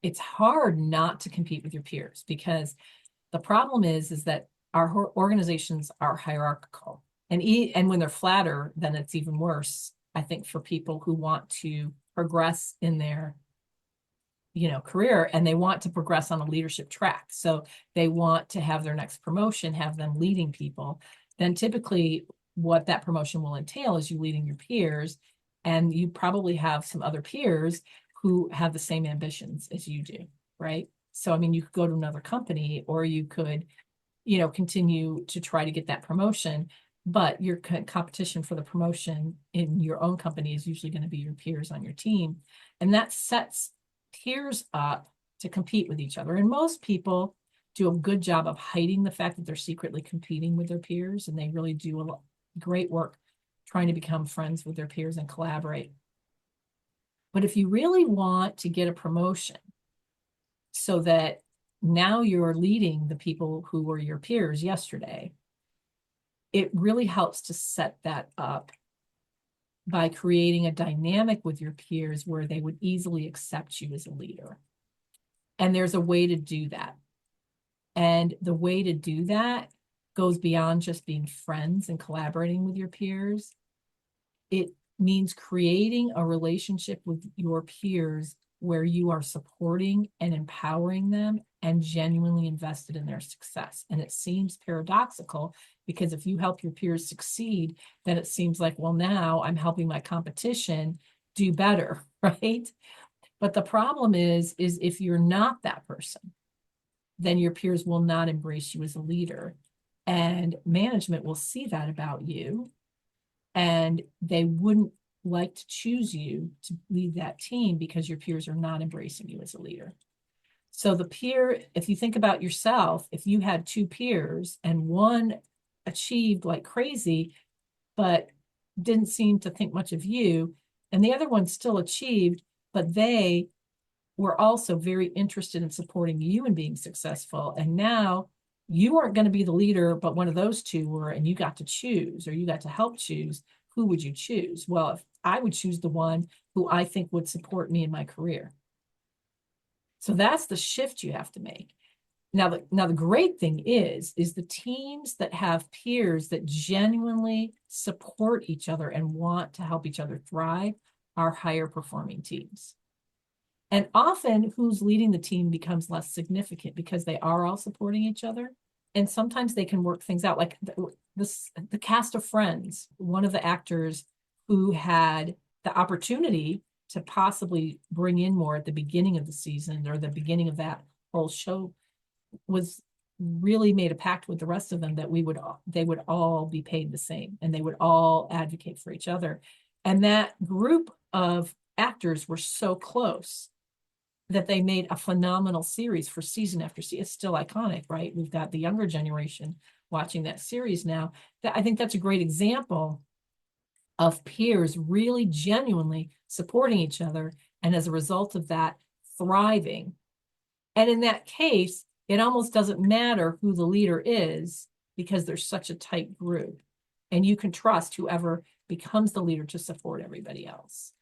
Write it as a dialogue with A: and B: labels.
A: It's hard not to compete with your peers, because the problem is that our organizations are hierarchical, and when they're flatter, then it's even worse, I think, for people who want to progress in their career, and they want to progress on a leadership track. So they want to have their next promotion, have them leading people. Then typically what that promotion will entail is you leading your peers, and you probably have some other peers who have the same ambitions as you do, right? So, I mean, you could go to another company, or you could, continue to try to get that promotion, but your competition for the promotion in your own company is usually going to be your peers on your team. And that sets peers up to compete with each other. And most people do a good job of hiding the fact that they're secretly competing with their peers, and they really do great work trying to become friends with their peers and collaborate. But if you really want to get a promotion so that now you're leading the people who were your peers yesterday, it really helps to set that up by creating a dynamic with your peers where they would easily accept you as a leader. And there's a way to do that. And the way to do that goes beyond just being friends and collaborating with your peers. It means creating a relationship with your peers where you are supporting and empowering them and genuinely invested in their success. And it seems paradoxical, because if you help your peers succeed, then it seems like, well, now I'm helping my competition do better, right? But the problem is if you're not that person, then your peers will not embrace you as a leader. And management will see that about you, and they wouldn't like to choose you to lead that team because your peers are not embracing you as a leader. So the peer, if you think about yourself, if you had two peers and one achieved like crazy, but didn't seem to think much of you, and the other one still achieved, but they were also very interested in supporting you and being successful. And now you weren't going to be the leader, but one of those two were, and you got to choose, or you got to help choose, who would you choose? Well, if I would choose the one who I think would support me in my career. So that's the shift you have to make. Now, the great thing is the teams that have peers that genuinely support each other and want to help each other thrive are higher performing teams. And often who's leading the team becomes less significant because they are all supporting each other. And sometimes they can work things out. Like the cast of Friends, one of the actors who had the opportunity to possibly bring in more at the beginning of the season, or the beginning of that whole show, was really made a pact with the rest of them that they would all be paid the same, and they would all advocate for each other. And that group of actors were so close that they made a phenomenal series for season after season. It's still iconic, right? We've got the younger generation watching that series now. I think that's a great example of peers really genuinely supporting each other, and as a result of that, thriving. And in that case, it almost doesn't matter who the leader is, because there's such a tight group, and you can trust whoever becomes the leader to support everybody else.